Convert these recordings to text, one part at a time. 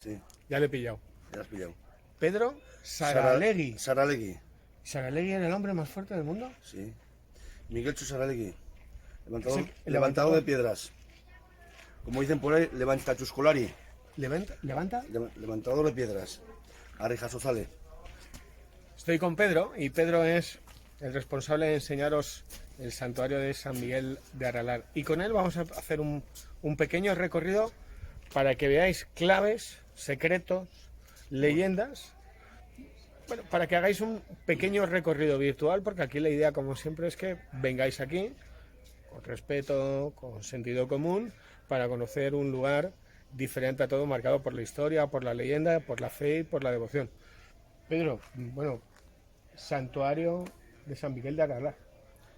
Sí, Ya le he pillado. ya lo has pillado. Pedro Saralegui. Saralegui, ¿Saralegui era el hombre más fuerte del mundo? sí. Miguel Saralegui, Es el levantador de piedras. Como dicen por ahí, levantachuscolari, Levanta. levantador de piedras. Arejasozale. Estoy con Pedro y Pedro es el responsable de enseñaros el santuario de San Miguel de Aralar. Y con él vamos a hacer un pequeño recorrido para que veáis claves, secretos, leyendas. Bueno, para que hagáis un pequeño recorrido virtual, porque aquí la idea, como siempre, es que vengáis aquí con respeto, con sentido común, para conocer un lugar diferente a todo, marcado por la historia, por la leyenda, por la fe y por la devoción. Pedro, bueno, santuario de San Miguel de Aralar,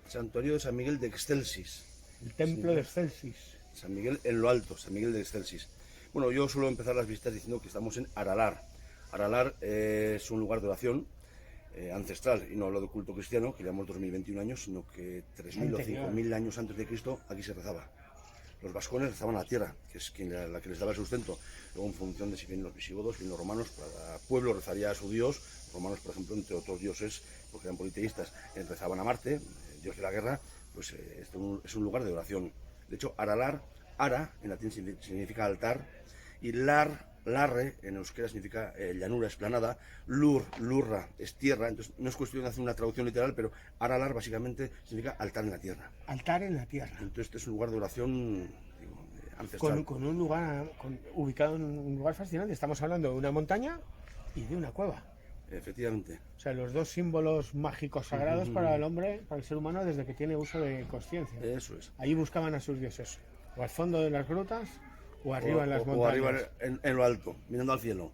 Santuario de San Miguel de Excelsis. el templo de Excelsis. San Miguel en lo alto, San Miguel de Excelsis. Bueno, yo suelo empezar las visitas diciendo que estamos en Aralar. Aralar es un lugar de oración ancestral, y no hablo de culto cristiano, que llevamos 2021 años, sino que 3.000 o 5.000 años antes de Cristo aquí se rezaba. Los vascones rezaban a la tierra, que es la que les daba el sustento. Luego, en función de si vienen los visigodos, vienen los romanos, cada pueblo rezaría a su dios. Los romanos, por ejemplo, entre otros dioses, porque eran politeístas, rezaban a Marte, dios de la guerra. Pues esto es un lugar de oración. De hecho, Aralar, ara en latín significa altar, y larre en euskera significa llanura, esplanada, lurra es tierra. Entonces no es cuestión de hacer una traducción literal, pero Aralar básicamente significa altar en la tierra. Altar en la tierra. Entonces este es un lugar de oración, digo, ancestral. Con un lugar ubicado en un lugar fascinante. Estamos hablando de una montaña y de una cueva. Efectivamente. O sea, los dos símbolos mágicos sagrados para el hombre, para el ser humano, desde que tiene uso de conciencia. Eso es. Ahí buscaban a sus dioses, o al fondo de las grutas, o arriba en las montañas. O arriba en lo alto, mirando al cielo.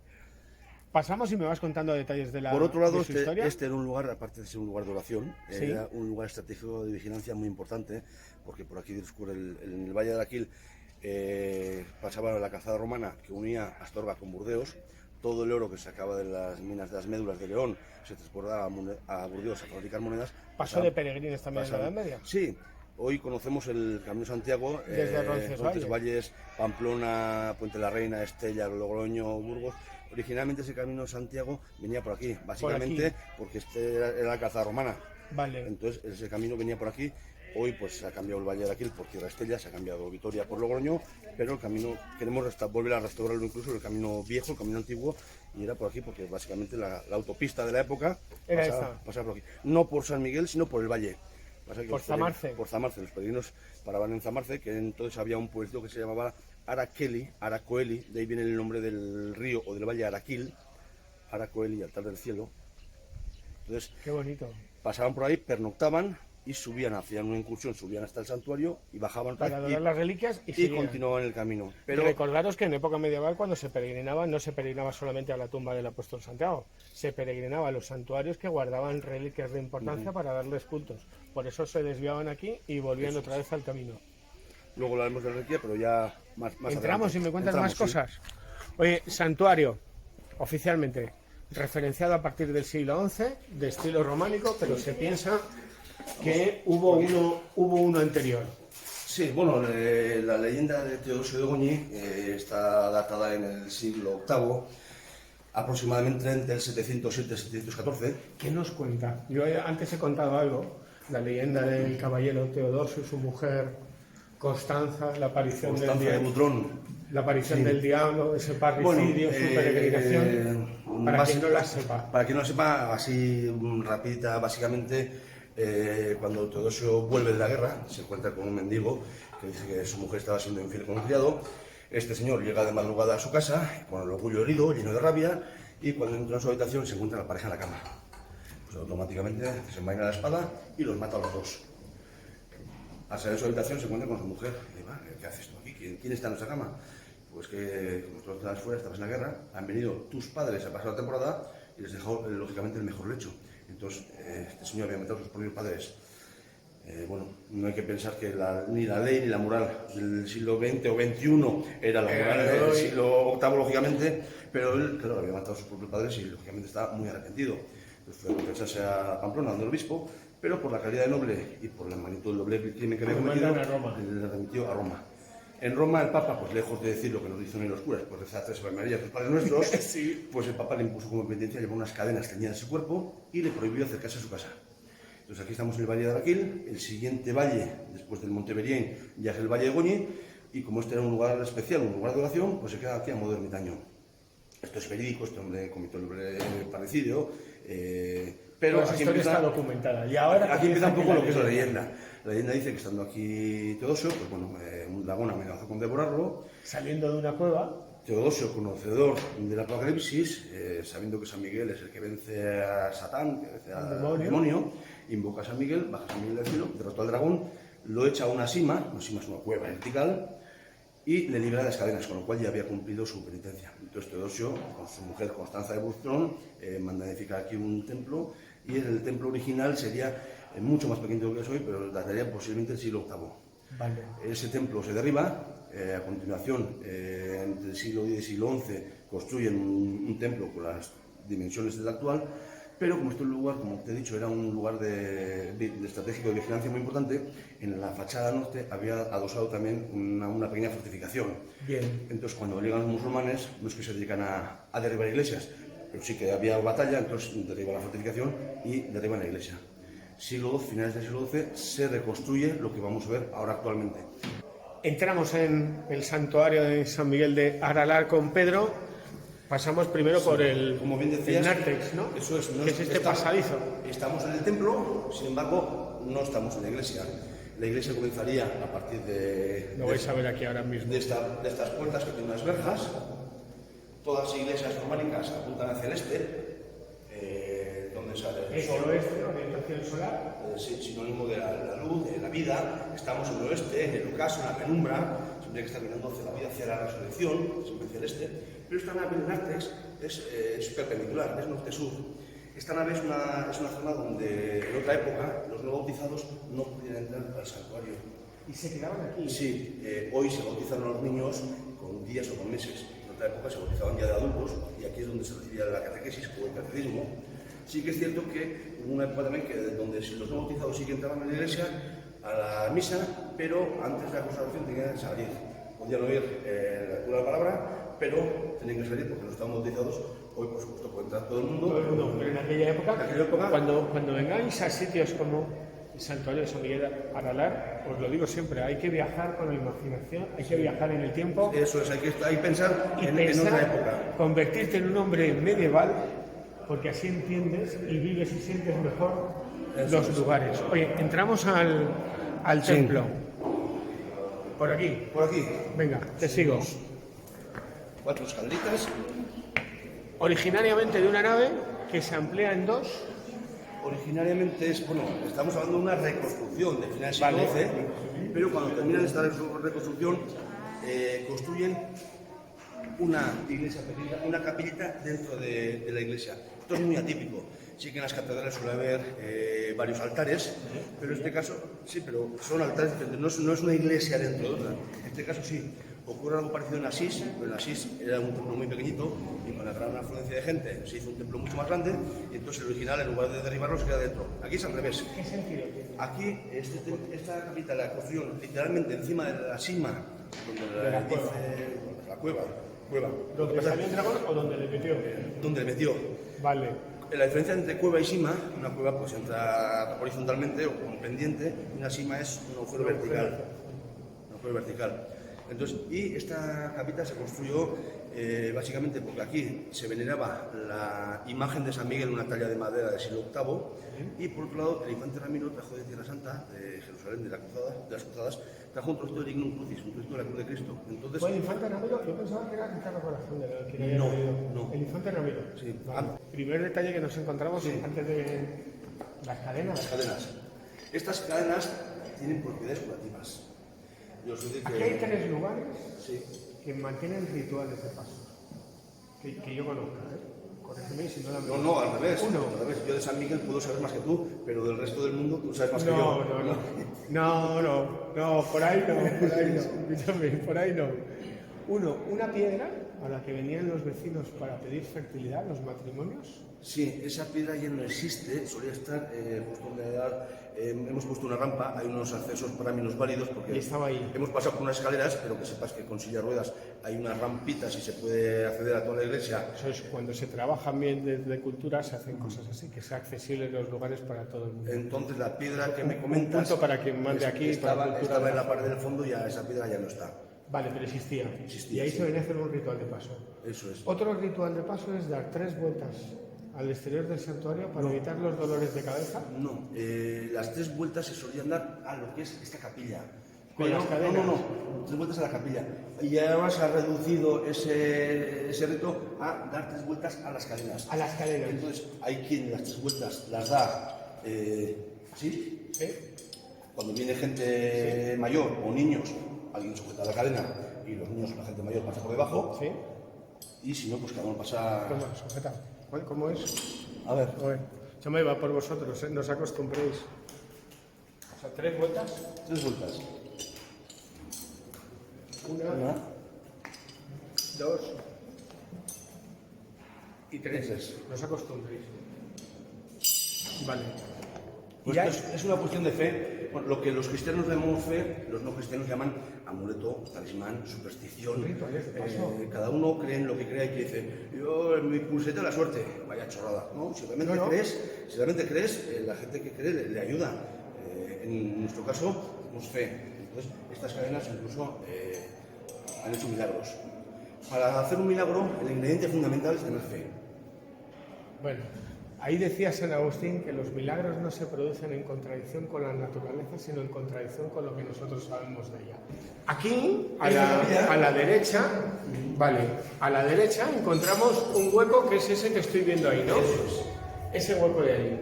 Pasamos y me vas contando detalles de la Por otro lado, de su historia. este era un lugar, aparte de ser un lugar de oración, Sí. era un lugar estratégico de vigilancia muy importante, porque por aquí discurre en el Valle de Aquil, pasaba la calzada romana que unía Astorga con Burdeos. Todo el oro que se sacaba de las minas de las médulas de León se transportaba a Burdeos a fabricar monedas. Pasó de peregrines también en la Edad Media. Sí, hoy conocemos el Camino de Santiago, Desde Roncesvalles, Pamplona, Puente de la Reina, Estella, Logroño, Burgos. Originalmente ese Camino de Santiago venía por aquí, básicamente porque este era la calzada romana. Vale. Entonces ese camino venía por aquí. Hoy pues se ha cambiado el Valle de Aquil por Tierra Estella, se ha cambiado Vitoria por Logroño, pero el camino queremos volver a restaurarlo, incluso el camino viejo, el camino antiguo, y era por aquí porque básicamente la autopista de la época pasaba por aquí. No por San Miguel, sino por el valle. Por Zamarce. Por Zamarce, los peregrinos paraban en Zamarce, que entonces había un pueblo que se llamaba Aracoeli, de ahí viene el nombre del río o del valle Araquil, Aracoeli, altar del cielo. Entonces, qué bonito. Pasaban por ahí, pernoctaban y subían, hacían una incursión, subían hasta el santuario y bajaban para adorar las reliquias y continuaban el camino. Pero recordaros que en época medieval, cuando se peregrinaba, no se peregrinaba solamente a la tumba del apóstol Santiago, se peregrinaba a los santuarios que guardaban reliquias de importancia para darles cultos. Por eso se desviaban aquí y volvían otra vez al camino. Luego hablaremos de la reliquia, pero ya más entramos adelante. Y me cuentas más cosas. Oye, santuario, oficialmente referenciado a partir del siglo XI, de estilo románico, pero se piensa que hubo uno anterior. Sí, bueno, la leyenda de Teodosio de Goñi está datada en el siglo VIII, aproximadamente entre el 707 y el 714. ¿Qué nos cuenta? Yo antes he contado algo, la leyenda del caballero Teodosio y su mujer Constanza, la aparición de Butrón. La aparición del diablo, ese parricidio, su peregrinación. Para quien no la sepa. Para quien no la sepa, así rapidita, básicamente, cuando Teodosio vuelve de la guerra, se encuentra con un mendigo que dice que su mujer estaba siendo infiel con un criado. Este señor llega de madrugada a su casa, con el orgullo herido, lleno de rabia, y cuando entra en su habitación se encuentra la pareja en la cama. Pues automáticamente desenvaina la espada y los mata a los dos. Al salir de su habitación se encuentra con su mujer. Y dice, ¿qué haces tú aquí? ¿Quién está en nuestra cama? Pues que como tú estabas fuera, estabas en la guerra, han venido tus padres a pasar la temporada y les dejó, lógicamente, el mejor lecho. Entonces, este señor había matado a sus propios padres. Bueno, no hay que pensar que ni la ley ni la moral del siglo XX o XXI era la moral del siglo VIII, lógicamente, pero él, claro, había matado a sus propios padres y, lógicamente, estaba muy arrepentido. Entonces fue a confesarse a Pamplona, donde el obispo, pero por la calidad de noble y por la magnitud del doble crimen que había cometido, le remitió a Roma. En Roma el Papa, pues lejos de decir lo que nos dicen hoy los curas, pues rezar 3 Ave Marías, los Padres Nuestros, Sí. pues el Papa le impuso como penitencia llevar unas cadenas teñidas en su cuerpo y le prohibió acercarse a su casa. Entonces aquí estamos en el Valle de Araquil, el siguiente valle, después del Monte Berién, ya es el Valle de Goñi, y como este era un lugar especial, un lugar de oración, pues se queda aquí a modo ermitaño. Esto es verídico, este hombre cometió el parricidio, pero Esa aquí historia empieza, está documentada. Y ahora aquí empieza un poco lo que es la leyenda. leyenda. La leyenda dice que estando aquí Teodosio, pues bueno, un dragón amenazó con devorarlo. Saliendo de una cueva. Teodosio, conocedor del Apocalipsis, sabiendo que San Miguel es el que vence a Satán, que vence al demonio, invoca a San Miguel, baja a San Miguel del cielo, derrotó al dragón, lo echa a una sima es una cueva vertical, y le libera de las cadenas, con lo cual ya había cumplido su penitencia. Entonces Teodosio, con su mujer Constanza de Bustrón, manda edificar aquí un templo, y el templo original sería mucho más pequeño de lo que es hoy, pero dataría posiblemente el siglo VIII. Vale. Ese templo se derriba, a continuación, entre el siglo X y el siglo XI, construyen un templo con las dimensiones del actual, pero como este lugar, como te he dicho, era un lugar de estratégico de vigilancia muy importante, en la fachada norte había adosado también una pequeña fortificación. Bien. Entonces, cuando llegan los musulmanes, no es que se dedican a derribar iglesias, pero sí que había batalla, entonces derriban la fortificación y derriban la iglesia. Siglo XII, finales del siglo XII, se reconstruye lo que vamos a ver ahora actualmente. Entramos en el santuario de San Miguel de Aralar con Pedro. Pasamos primero por el, como bien decías, el nártex, ¿no? Eso es, que es este pasadizo. Estamos en el templo, sin embargo, no estamos en la iglesia. La iglesia comenzaría a partir de... Lo vais a ver aquí ahora mismo. De estas puertas que tienen unas verjas. Todas las iglesias románicas apuntan hacia el este, donde sale el Es sol. el oeste, orientación solar. Sinónimo de la luz, de la vida. Estamos en el oeste, en el ocaso, en la penumbra. Siempre que está mirando hacia la vida, hacia la resurrección, siempre hacia el este. Pero esta nave en nártex es perpendicular, es norte-sur. Esta nave es una zona donde en otra época los no bautizados no podían entrar al santuario. ¿Y se quedaban aquí? Sí, hoy se bautizan a los niños con días o con meses. En otra época se bautizaban ya de adultos y aquí es donde se recibía la catequesis o el catecismo. Sí que es cierto que hubo una época también donde los no bautizados sí que entraban en la iglesia a la misa, pero antes de la consagración tenían que salir. Podían oír la lectura de la palabra, pero tenían que salir porque no estaban bautizados. Hoy, por supuesto, puede entrar todo el mundo. Todo el mundo, pero en aquella época, cuando vengáis a sitios como el santuario de San Miguel de Aralar, os lo digo siempre, hay que viajar con la imaginación, hay que viajar en el tiempo. Eso es, hay que pensar en otra época. Convertirte en un hombre medieval, porque así entiendes y vives y sientes mejor los lugares. Oye, entramos al templo. Por aquí. Por aquí. Venga, te sigo. 4 escaleritas. Originariamente de una nave que se amplía en 2. Originariamente estamos hablando de una reconstrucción de finales del siglo XII, pero cuando terminan esta reconstrucción, construyen una iglesia pequeña, una capillita dentro de la iglesia. Esto es muy atípico. Sí que en las catedrales suele haber varios altares, pero en este caso, sí, pero son altares diferentes, no es una iglesia dentro de otra. En este caso sí. Ocurre algo parecido en Asís, pero en Asís era un templo muy pequeñito y con la gran afluencia de gente se hizo un templo mucho más grande y entonces el original, en lugar de derribarlo, se queda dentro. Aquí es al revés. ¿Qué sentido tiene? Aquí, esta capilla la construyeron literalmente encima de la cima, donde la dice la cueva. ¿Donde salió el dragón o donde le metió? Donde le metió. Vale. La diferencia entre cueva y sima, una cueva pues entra horizontalmente o con pendiente, y una sima es un agujero vertical. Un agujero vertical. Entonces, y esta capilla se construyó básicamente porque aquí se veneraba la imagen de San Miguel, una talla de madera del siglo VIII, y por otro lado el infante Ramiro trajo de Tierra Santa, de Jerusalén, de las Cruzadas, trajo un trocito de Lignum Crucis, un trocito de la cruz de Cristo. Entonces, ¿Fue el infante Ramiro? Yo pensaba que era Ricardo Corazón, No. El infante Ramiro. Sí. Vale. Primer detalle que nos encontramos antes de las cadenas. las cadenas. Estas cadenas tienen propiedades curativas. Aquí hay 3 lugares Sí. que mantienen rituales de paso, que yo conozco, Corrígeme si no la No, al revés. Uno. Al revés. Yo de San Miguel puedo saber más que tú, pero del resto del mundo tú sabes más que yo. No, por ahí no, escúchame, por ahí no. Uno, una piedra a la que venían los vecinos para pedir fertilidad, los matrimonios? Sí, esa piedra ya no existe, solía estar justo donde hemos puesto una rampa, hay unos accesos para minusválidos porque Y estaba ahí. hemos pasado por unas escaleras, pero que sepas que con silla de ruedas hay unas rampitas y se puede acceder a toda la iglesia. Eso es, cuando se trabaja bien desde cultura se hacen cosas así, que sea accesible los lugares para todo el mundo. Entonces la piedra que me Un comentas punto para quien mande aquí. estaba, para cultura estaba de en la la parte del fondo y esa piedra ya no está. Vale, pero existía. Existía, Y ahí sí. se venía a hacer un ritual de paso. Eso es. Otro ritual de paso es dar 3 vueltas al exterior del santuario para evitar los dolores de cabeza. No, las 3 vueltas se solían dar a lo que es esta capilla. Con las cadenas. No, 3 vueltas a la capilla. Y además ha reducido ese rito a dar 3 vueltas a las cadenas. A las cadenas. Entonces, hay quien las 3 vueltas las da así. ¿Eh? Cuando viene gente mayor o niños, alguien sujeta la cadena y los niños, la gente mayor, pasa por debajo. ¿Sí? Y si no, pues cada uno pasa. ¿Cómo? Sujeta. ¿Cómo es? A ver. Yo me iba por vosotros, no os acostumbréis. O sea, 3 vueltas. 3 vueltas. Una, 2 y 3. Tres. No os acostumbréis. Vale. Pues Y hay- es una cuestión de fe. Bueno, lo que los cristianos llamamos fe, los no cristianos llaman amuleto, talismán, superstición. Rituales de paso. Cada uno cree en lo que crea y que dice, yo en mi pulseta de la suerte, vaya chorrada. No, si realmente No, no. crees, la gente que cree le ayuda. En nuestro caso, tenemos fe. Entonces, estas cadenas incluso han hecho milagros. Para hacer un milagro, el ingrediente fundamental es tener fe. Bueno, ahí decía San Agustín que los milagros no se producen en contradicción con la naturaleza, sino en contradicción con lo que nosotros sabemos de ella. Aquí, a la derecha, vale, a la derecha encontramos un hueco que es ese que estoy viendo ahí, ¿no? Ese hueco de ahí.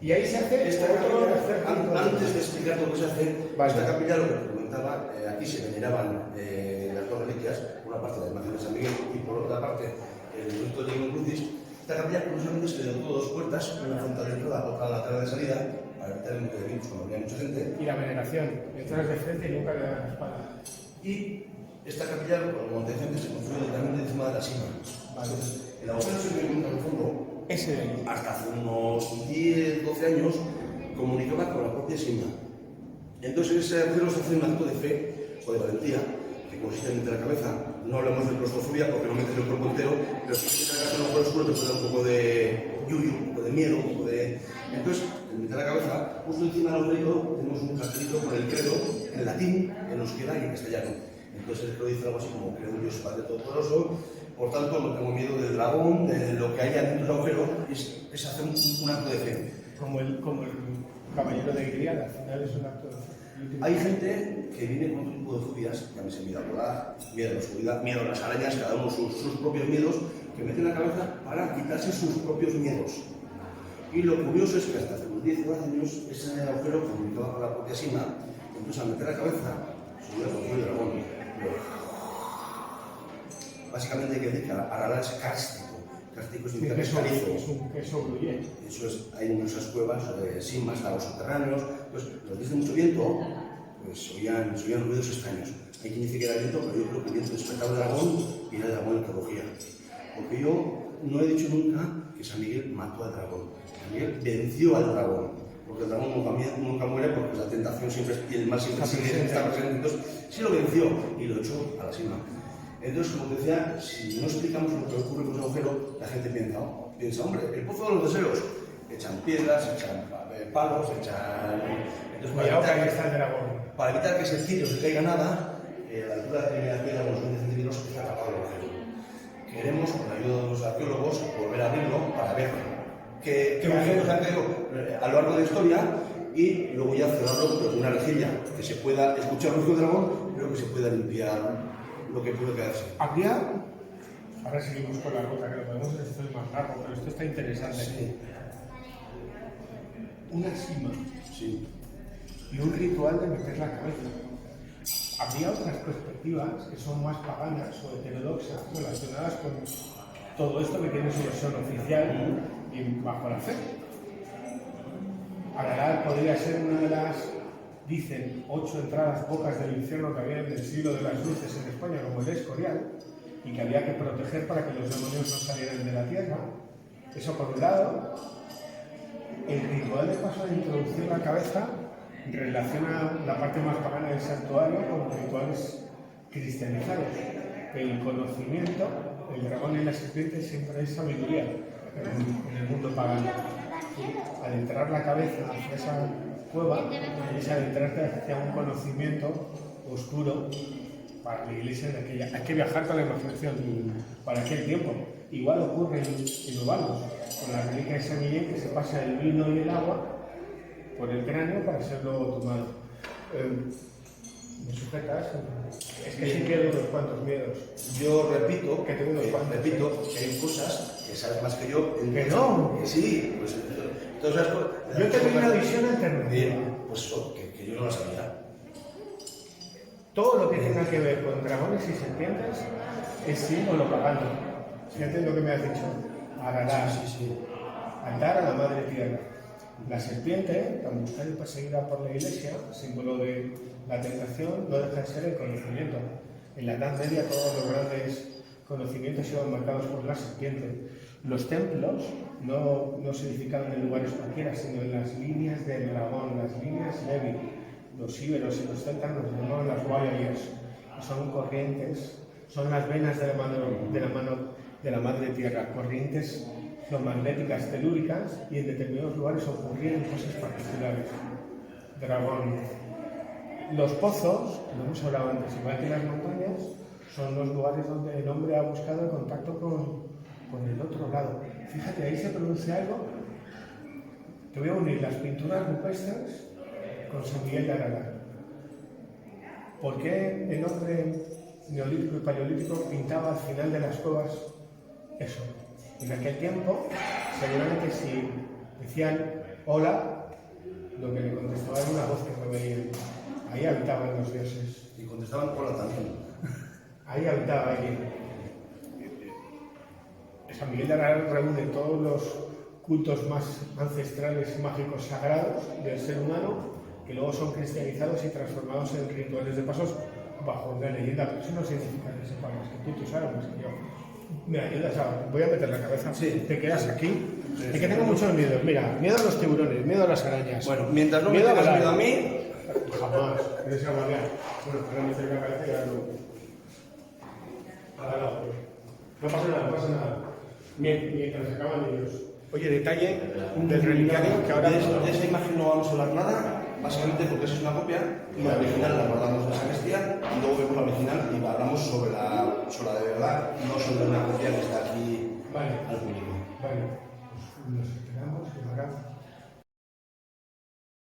Y ahí se hace Esta capilla, antes de explicar lo que se hace, Vale. esta capilla, lo que te comentaba, aquí se veneraban las dos reliquias, una parte de la imagen de San Miguel y por otra parte el Cristo de Divino Crucis. Esta capilla, curiosamente, se le dotó 2 puertas, una frontal de entrada, otra lateral de salida, para evitar el impedimentos cuando había mucha gente. y la veneración. Entras de frente y nunca le das la espalda. Y esta capilla, como te decía antes, se construyó literalmente encima de la cima. Entonces, el agujero se encuentra en el fondo. Ese de ahí. Hasta hace unos 10, 12 años, comunicaba con la propia Sima. Entonces, ese agujero se hace un acto de fe o de valentía, que consiste en meter la cabeza. No hablamos de claustrofobia porque no metes el cuerpo entero, pero si metes la cabeza en un agujero oscuro te puede dar un poco de yuyu, un poco de miedo, un poco de. Entonces, al meter la cabeza, justo encima del agujerito tenemos un cartelito con el credo en latín, en euskera y en castellano. Entonces, el credo dice algo así como: creo en Dios Padre Todopoderoso. Por tanto, no tengo miedo del dragón, de lo que haya dentro del agujero, es hacer un acto de fe. Como el caballero de Grial, al final es un acto de fe. Hay gente que viene con otro tipo de fobias, llámese miedo a volar, miedo a la oscuridad, miedo a las arañas, cada uno sus propios miedos, que meten la cabeza para quitarse sus propios miedos. Y lo curioso es que hasta hace unos 10 o 12 años ese agujero comunicaba con la propia Sima, entonces al meter la cabeza, subía con el dragón. Básicamente hay que decir que Aralar es kárstico. Kárstico significa que es calizo. Es un queso gruyere. Eso es, hay muchas cuevas, simas, lagos subterráneos. Pues los días de mucho viento, pues se oían ruidos extraños. Hay quien dice que era viento, pero yo creo que el viento despertaba al dragón y era el dragón el que rugía. Porque yo no he dicho nunca que San Miguel mató al dragón. San Miguel venció al dragón. Porque el dragón nunca muere porque la tentación siempre y el mal siempre está presente. Entonces, sí lo venció y lo echó a la cima. Entonces, como te decía, si no explicamos lo que ocurre con ese agujero, la gente piensa, hombre, el pozo de los deseos. Echan piedras, echan palos, echan. Entonces, para evitar que se tire o se caiga nada, a la altura de la primera piedra, unos 20 centímetros, está tapado el agujero. Queremos, con la ayuda de los arqueólogos, volver a abrirlo para ver qué agujeros han caído a lo largo de la historia y luego ya cerrarlo con una rejilla que se pueda escuchar el ruido del dragón, pero que se pueda limpiar lo que puede quedarse. Habría, ahora seguimos con la ruta, que lo podemos hacer más largo, pero esto está interesante. Sí. Una sima Sí. y un ritual de meter la cabeza. Habría otras perspectivas que son más paganas o heterodoxas relacionadas con todo esto que tiene su versión oficial y bajo la fe. Aralar podría ser una de las, dicen, 8 entradas bocas del infierno que había en el siglo de las luces en España, como el Escorial, y que había que proteger para que los demonios no salieran de la tierra. Eso por un lado. El ritual de paso de introducir la cabeza relaciona la parte más pagana del santuario con los rituales cristianizados. El conocimiento, el dragón y la serpiente siempre es sabiduría en el mundo pagano. Adentrar la cabeza hacia esa cueva es adentrarte hacia un conocimiento oscuro para la iglesia de aquella. Hay que viajar con la imaginación para aquel tiempo. Igual ocurre en Ovalos, con la reliquia de San Miguel, que se pasa el vino y el agua por el cráneo para serlo tomado. ¿Me sujetas? Es que sí quiero unos cuantos miedos. Yo repito que tengo unos cuantos. Repito que hay cosas que sabes más que yo. Que no. Que sí, pues todas esas cosas. Yo tengo una visión alternativa. Pues eso, que yo no la sabía. Todo lo que tenga que ver con dragones y serpientes es símbolo pagano. ¿Sientes lo que me has dicho? Aralar. Sí. Altar a la madre tierra. La serpiente, tan buscada y perseguida por la iglesia, símbolo de la tentación, no deja de ser el conocimiento. En la Edad Media todos los grandes conocimientos iban marcados por la serpiente. Los templos no se edificaban en lugares cualquiera, sino en las líneas del dragón, las líneas Levi. Los íberos y los celtas nos llamaban las warriors. Son corrientes, son las venas de la madre tierra, corrientes geomagnéticas telúricas, y en determinados lugares ocurrían cosas particulares. Dragón. Los pozos, lo hemos hablado antes, igual que las montañas, son los lugares donde el hombre ha buscado el contacto con el otro lado. Fíjate, ahí se produce algo. Te voy a unir las pinturas rupestres con San Miguel de Aralar. ¿Por qué el hombre neolítico y paleolítico pintaba al final de las cuevas eso? En aquel tiempo, seguramente si decían hola, lo que le contestaba era una voz que no veían. Ahí habitaban los dioses. Y contestaban hola también. Ahí habitaba alguien. San Miguel de Aralar reúne todos los cultos más ancestrales y mágicos sagrados del ser humano, que luego son cristianizados y transformados en rituales de pasos bajo una leyenda. Pero eso no significa que sepa más que tú sabes más que yo. Me ayudas a... Voy a meter la cabeza. Sí. ¿Te quedas aquí? Sí, es que tengo muchos miedos. Mira, miedo a los tiburones, miedo a las arañas. Bueno, mientras no me miedo tengas a miedo a mí... Jamás. Eres una manera. Bueno, ahora meter la cabeza y ahora no pasa nada, no pasa nada. Mientras acaban ellos. Oye, detalle del relicario que ahora... De esa imagen no vamos a hablar nada, básicamente porque esa es una copia, y la original la guardamos en la sacristía, y luego vemos la original y hablamos sobre la de verdad, no sobre una copia que está aquí vale. al público. Vale. Pues, no sé.